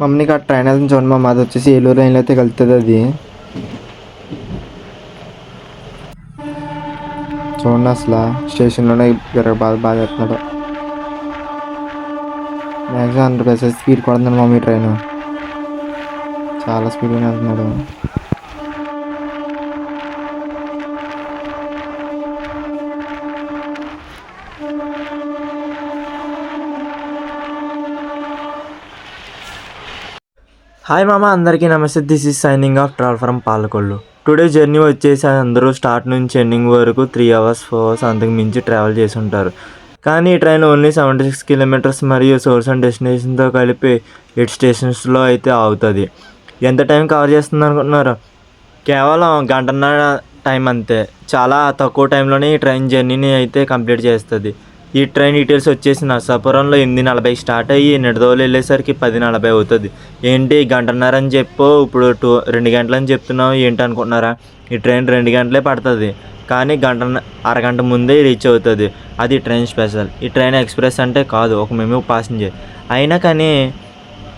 మమ్మీకి ఆ ట్రైన్ వెళ్తుంది చూడండి మమ్మ, అది వచ్చేసి ఏలూరు లైన్లో అయితే కలుతుంది. అది చూడండి అసలు స్టేషన్లోనే బాగా బాగా చేస్తున్నాడు. మ్యాక్సిమం 100 స్పీడ్ కొడుతున్నాడు మమ్మీ ట్రైన్, చాలా స్పీడ్గా వెళ్తున్నాడు. హాయ్ మామ, అందరికీ నమస్తే. This is signing off travel from Palakollu. Today journey వచ్చేసి అందరూ స్టార్ట్ నుంచి ఎండింగ్ వరకు 3 hours 4 hours అంతకు మించి ట్రావెల్ చేసి ఉంటారు. కానీ ఈ ట్రైన్ ఓన్లీ 76 kilometers మరియు సోర్స్ అండ్ డెస్టినేషన్తో కలిపి 8 స్టేషన్స్లో అయితే ఆగుతుంది. ఎంత టైం కవర్ చేస్తుంది అనుకుంటున్నారు? కేవలం 1.5 గంట టైం అంతే. చాలా తక్కువ టైంలోనే ఈ ట్రైన్ జర్నీని అయితే కంప్లీట్ చేస్తుంది. ఈ ట్రైన్ డీటెయిల్స్ వచ్చేసి నర్సాపురంలో 8:40 స్టార్ట్ అయ్యి నిడదవోలు వెళ్ళేసరికి 10:40 అవుతుంది. ఏంటి 1.5 గంట అని చెప్పు, ఇప్పుడు 2 గంటలు అని చెప్తున్నావు ఏంటి అనుకుంటున్నారా? ఈ ట్రైన్ 2 గంటలే పడుతుంది, కానీ అరగంట ముందే రీచ్ అవుతుంది. అది ట్రైన్ స్పెషల్. ఈ ట్రైన్ ఎక్స్ప్రెస్ అంటే కాదు, ఒక మెమూ ప్యాసింజర్ అయినా కానీ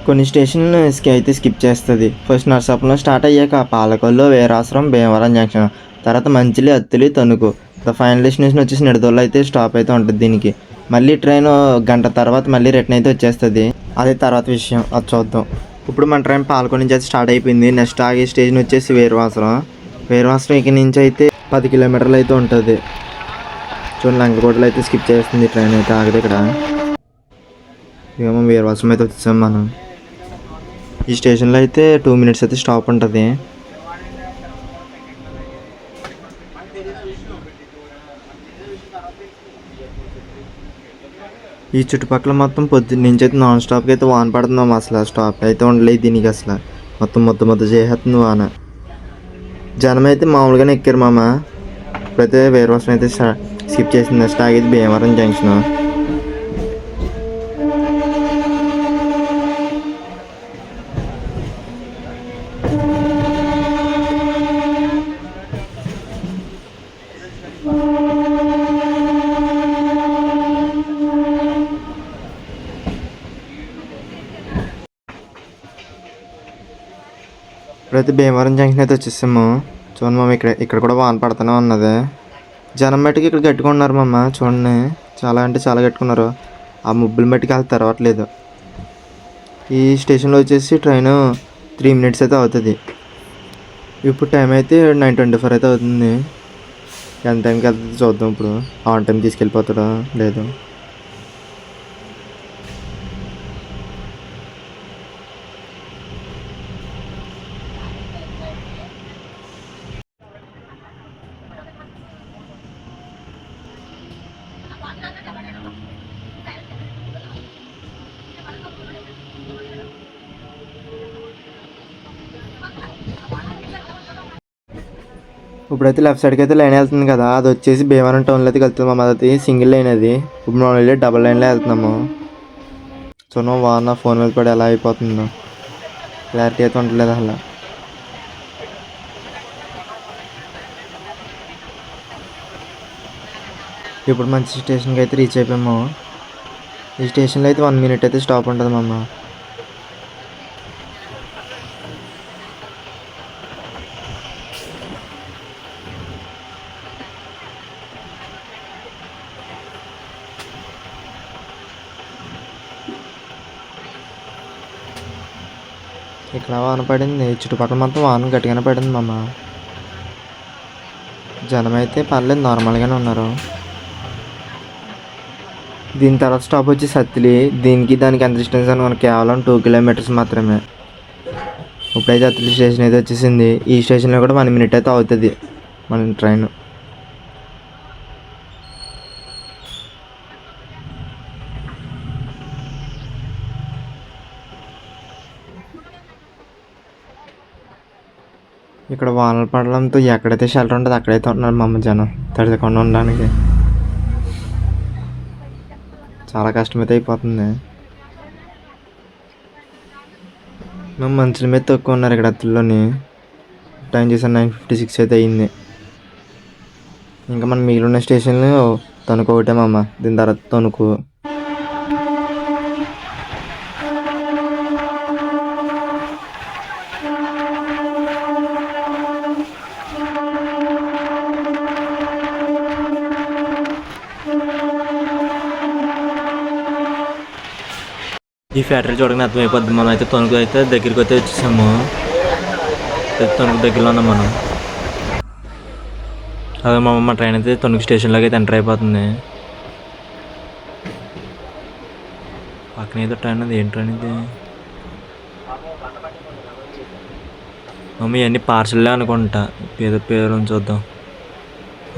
కొన్ని స్టేషన్లు అయితే స్కిప్ చేస్తుంది. ఫస్ట్ నర్సాపురంలో స్టార్ట్ అయ్యాక పాలకొల్లు, వీరాసరం, భీమవరం జంక్షన్, తర్వాత మంచిలి, అత్తిలి, తణుకు. ఫైనల్ డెస్టినేషన్ వచ్చేసి నిడదవోలు అయితే స్టాప్ అయితే ఉంటుంది. దీనికి మళ్ళీ ట్రైన్ 1 గంట తర్వాత మళ్ళీ రిటర్న్ అయితే వచ్చేస్తుంది. అదే తర్వాత విషయం, అది చూద్దాం. ఇప్పుడు మన ట్రైన్ పాలకొల్లు నుంచి అయితే స్టార్ట్ అయిపోయింది. నెక్స్ట్ ఆగే స్టేషన్ వచ్చేసి వీరవాసరం. ఇక్కడ నుంచి అయితే 10 kilometers అయితే ఉంటుంది. చూడండి, లంకకోటలో అయితే స్కిప్ చేస్తుంది ట్రైన్ అయితే, ఆగదు ఇక్కడ. ఏమో వీరవాసరం అయితే వచ్చేసాం మనం. ఈ స్టేషన్లో అయితే 2 minutes అయితే స్టాప్ ఉంటుంది. ఈ చుట్టుపక్కల మొత్తం పొద్దున్న నుంచి అయితే నాన్ స్టాప్కి అయితే వాన పడుతున్నాం. అసలు స్టాప్ అయితే ఉండలేదు దీనికి. అసలు మొత్తం చేసేస్తుంది వాన. జనం అయితే మామూలుగానే ఎక్కారు మామ. ఇప్పుడైతే వీరవాసరం అయితే స్కిప్ చేసింది. నెక్స్ట్ ఆగేది భీమవరం జంక్షన్. ఇప్పుడైతే భీమవరం జంక్షన్ అయితే వచ్చేసాము. చూడండి మమ్మ, ఇక్కడ కూడా వాన పడుతూనే ఉన్నది. జనం మట్టికి ఇక్కడ కట్టుకున్నారు మమ్మ. చూడండి, చాలా అంటే చాలా కట్టుకున్నారు. ఆ ముబ్బుల మట్టికి వాళ్ళు తెరవట్లేదు. ఈ స్టేషన్లో వచ్చేసి ట్రైన్ 3 minutes అయితే అవుతుంది. ఇప్పుడు టైం అయితే 9:24 అయితే అవుతుంది. ఎంత టైంకి వెళ్తుంది చూద్దాం. ఇప్పుడు ఆన్ టైం తీసుకెళ్ళిపోతాడా లేదు. ఇప్పుడైతే లెఫ్ట్ సైడ్కి అయితే లైన్ వెళ్తుంది కదా, అది వచ్చేసి భీమవరం టౌన్లో అయితే వెళ్తుంది మా అది సింగిల్ లైన్. అది ఇప్పుడు మనం వెళ్ళి డబల్ లైన్లో వెళ్తున్నాము. చూడండి వాన ఫోన్ మీద పడి ఎలా అయిపోతుందో, క్లారిటీ అయితే ఉండలేదు అసలు. ఇప్పుడు మంచి స్టేషన్కి అయితే రీచ్ అయిపోయాము. ఈ స్టేషన్లో అయితే 1 minute అయితే స్టాప్ ఉంటుంది మమ్మ. ఇక్కడ వాన పడింది, చుట్టుపక్కల మొత్తం వాన గట్టిగానే పడింది మమ్మ. జనం అయితే పర్లేదు, నార్మల్గానే ఉన్నారు. దీని తర్వాత స్టాప్ వచ్చి సత్తిలి. దానికి ఎంత డిస్టెన్స్ అనుకున్నాను, కేవలం 2 kilometers మాత్రమే. ఇప్పుడైతే అత్తిలి స్టేషన్ అయితే వచ్చేసింది. ఈ స్టేషన్లో కూడా 1 minute అయితే అవుతుంది మన ట్రైన్. ఇక్కడ వానలు పడడంతో ఎక్కడైతే షెల్టర్ ఉంటుందో అక్కడైతే ఉంటున్నారు మా అమ్మ జనం, తడవకుండా ఉండడానికి. చాలా కష్టమైతే అయిపోతుంది. మేము మనుషుల మీద తక్కువ ఉన్నారు ఇక్కడ అత్తుల్లోని. టైం చేసాను 9:56 అయితే అయ్యింది. ఇంకా మన మిగిలిన స్టేషన్లు తణుకు ఒకటే మామ. దీని తర్వాత తణుకు. ఈ ఫ్యాక్టరీ చూడగానే అర్థమైపోద్ది. మనం అయితే తణుకు అయితే దగ్గరికి అయితే వచ్చేసాము. తణుకు దగ్గరలో ఉన్నాం మనం. అదే మా ట్రైన్ అయితే తణుకు స్టేషన్లోకి అయితే ఎంటర్ అయిపోతుంది. పక్కన ఏదో ట్రైన్ ఉంది. ఏం ట్రైన్ ఇది? మమ్మీ ఇవన్నీ పార్సల్లే అనుకుంటా. పేరు చూద్దాం.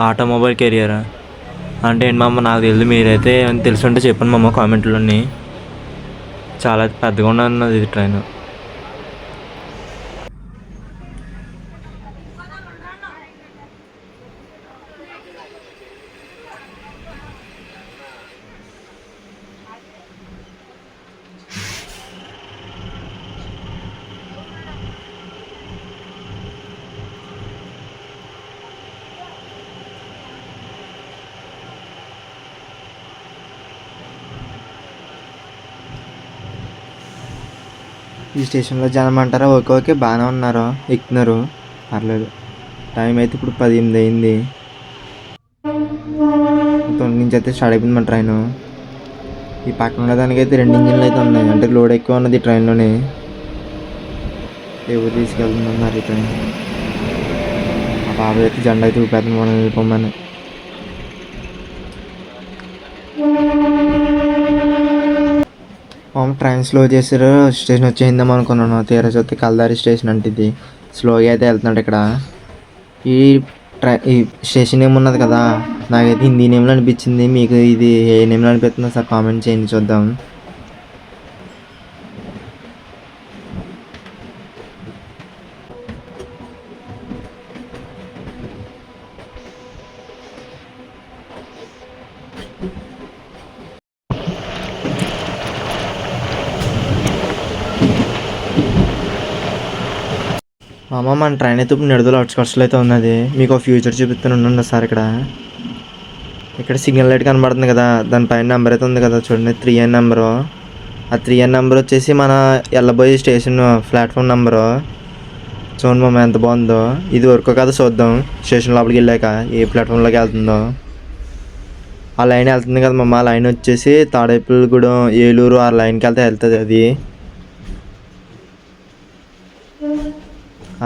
ఆటోమొబైల్ కెరియరా అంటే ఏంటి మమ్మ? నాకు తెలియదు. మీరైతే ఏమైనా తెలుసుంటే చెప్పండి మమ్మ కామెంట్లోని. చాలా పెద్దగా ఉన్నది ఇది ట్రైన్. ఈ స్టేషన్లో జనం అంటారా? ఓకే బాగానే ఉన్నారు, ఎక్కుతున్నారు, పర్లేదు. టైం అయితే ఇప్పుడు 10:08 అయింది. నుంచి అయితే స్టార్ట్ అయిపోయింది మన ట్రైన్. ఈ పక్కన ఉన్న దానికైతే 2 ఇంజిన్లు అయితే ఉన్నాయి. అంటే లోడ్ ఎక్కువ ఉన్నది ఈ ట్రైన్లోనే. ఎవరు తీసుకెళ్తున్నారు ఈ ట్రైన్? ఆ బాబాయ్ అయితే జెండా అయితే ఊపేస్తుంది మనం వెళ్ళిపోమని. ట్రైన్ స్లో చేసారు. స్టేషన్ వచ్చేసిందాం అనుకున్నాను. తీరా చూస్తే కల్దారి స్టేషన్ అంటే ఇది. స్లోగా అయితే వెళ్తున్నాడు ఇక్కడ. ఈ స్టేషన్ ఏమున్నది కదా, నాకైతే హిందీ నేమ్లో అనిపించింది. మీకు ఇది ఏ నేమ్లో అనిపిస్తుందో సార్ కామెంట్ చేయండి చూద్దాం. మామ మన ట్రైన్ అయితే ఇప్పుడు నిడదల అవుట్స్కట్స్లో అయితే ఉన్నది. మీకు ఒక ఫ్యూచర్ చూపిస్తాను ఉండండి సార్. ఇక్కడ సిగ్నల్ లైట్ కనబడుతుంది కదా, దానిపైన నెంబర్ అయితే ఉంది కదా చూడండి, 3N నెంబరు. ఆ 3N నెంబర్ వచ్చేసి మన వెళ్ళబోయే స్టేషన్ ప్లాట్ఫామ్ నెంబరు. చూడండి మామ ఎంత బాగుందో. ఇది వరకు కదా చూద్దాం స్టేషన్ లోపలికి వెళ్ళాక ఏ ప్లాట్ఫామ్లోకి వెళ్తుందో. ఆ లైన్ వెళ్తుంది కదా మామ, ఆ లైన్ వచ్చేసి తాడేపల్లిగూడెం, ఏలూరు ఆ లైన్కి వెళ్తుంది అది.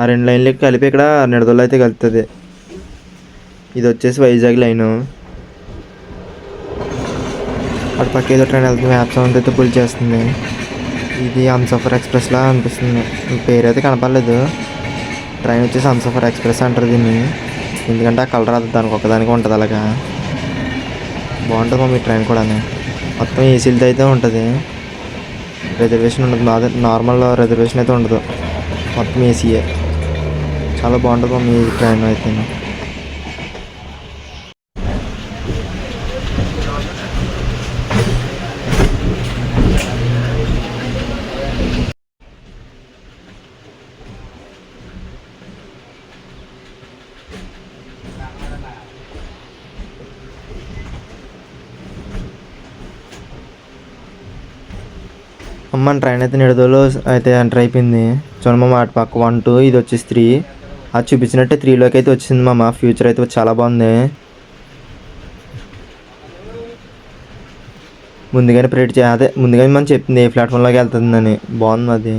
ఆ 2 లైన్లకి కలిపి ఇక్కడ నిడదల్లో అయితే కలుస్తుంది. ఇది వచ్చేసి వైజాగ్ లైను. అటు పక్క ఏదో ట్రైన్ వెళ్తుంది, మ్యాప్ సౌండ్ అయితే పుల్ చేస్తుంది. ఇది హంసఫర్ ఎక్స్ప్రెస్లా అనిపిస్తుంది. పేరు అయితే కనపడలేదు. ట్రైన్ వచ్చేసి హంసఫర్ ఎక్స్ప్రెస్ అంటారు దీన్ని. ఎందుకంటే ఆ కలర్ అది దానికి ఒకదానికి ఉంటుంది అలాగా. బాగుంటుంది మీ ట్రైన్ కూడా. మొత్తం ఏసీలతో అయితే ఉంటుంది. రిజర్వేషన్ ఉండదు. నార్మల్ రిజర్వేషన్ అయితే ఉండదు, మొత్తం ఏసీయే. చాలా బాగుంటుంది మీ ట్రైన్ అయితే. మన ట్రైన్ అయితే నిడదలో అయితే ఎంటర్ అయిపోయింది. చూడమ్మ అటు పక్క 1, 2, ఇది వచ్చేసి 3. అది చూపించినట్టే 3లోకి అయితే వచ్చింది మామ. ఫ్యూచర్ అయితే చాలా బాగుంది. ముందుగానే మనం చెప్పింది ఏ ప్లాట్ఫామ్లోకి వెళ్తుందని. బాగుంది అది.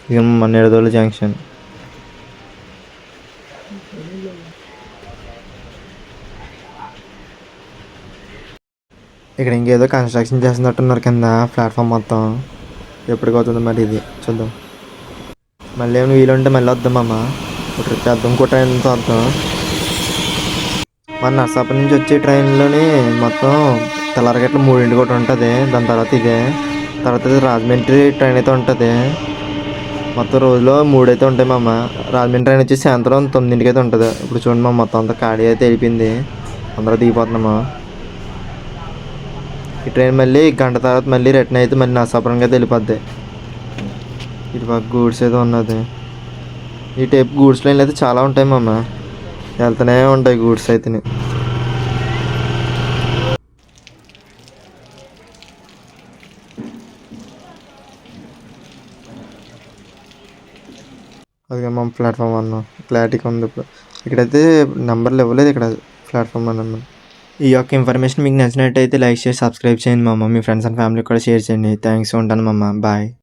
ఇది మన నిడదోలు జంక్షన్. ఇక్కడ ఇంకేదో కన్స్ట్రక్షన్ చేస్తున్నట్టున్నారు కింద ప్లాట్ఫామ్ మొత్తం. ఎప్పటికవుతుంది మరి ఇది చూద్దాం. మళ్ళీ ఏమైనా వీలుంటే మళ్ళీ వద్దామమ్మ. ట్రిప్ వేద్దాం, ఇంకో ట్రైన్తో వద్దాం. మన నర్సాపురం నుంచి వచ్చే ట్రైన్లోని మొత్తం తెల్లారగట్ల 3 కూడా ఉంటుంది. దాని తర్వాత ఇదే, తర్వాత రాజమండ్రి ట్రైన్ అయితే ఉంటుంది. మొత్తం రోజులో 3 అయితే ఉంటాయి మామ. రాజమండ్రి ట్రైన్ వచ్చి సాయంత్రం 9 అయితే ఉంటుంది. ఇప్పుడు చూడండి మా మొత్తం అంతా ఖాళీ అయితే వెళ్ళిపోయింది. అందరూ దిగిపోతున్నామా. ఈ ట్రైన్ మళ్ళీ గంట తర్వాత మళ్ళీ రిటర్న్ అయితే మళ్ళీ నర్సాపురంకి అయితే వెళ్ళిపోద్ది. ఇటు పక్క గూడ్స్ అయితే ఉన్నది. ఈ టైప్ గూడ్స్ లైన్లు అయితే చాలా ఉంటాయి మామ, వెళ్తూనే ఉంటాయి గూడ్స్ అయితే. అది మా ప్లాట్ఫామ్ 1 క్లారిటీగా ఉంది. ఇప్పుడు ఇక్కడైతే నెంబర్లు ఇవ్వలేదు. ఇక్కడ ప్లాట్ఫామ్ 1 ఈ యొక్క ఇన్ఫర్మేషన్ మీకు నచ్చినట్టయితే లైక్ చేసి సబ్స్క్రైబ్ చేయండి మామ. మీ ఫ్రెండ్స్ అండ్ ఫ్యామిలీకి కూడా షేర్ చేయండి. థ్యాంక్స్, ఉంటాను మామ. బాయ్.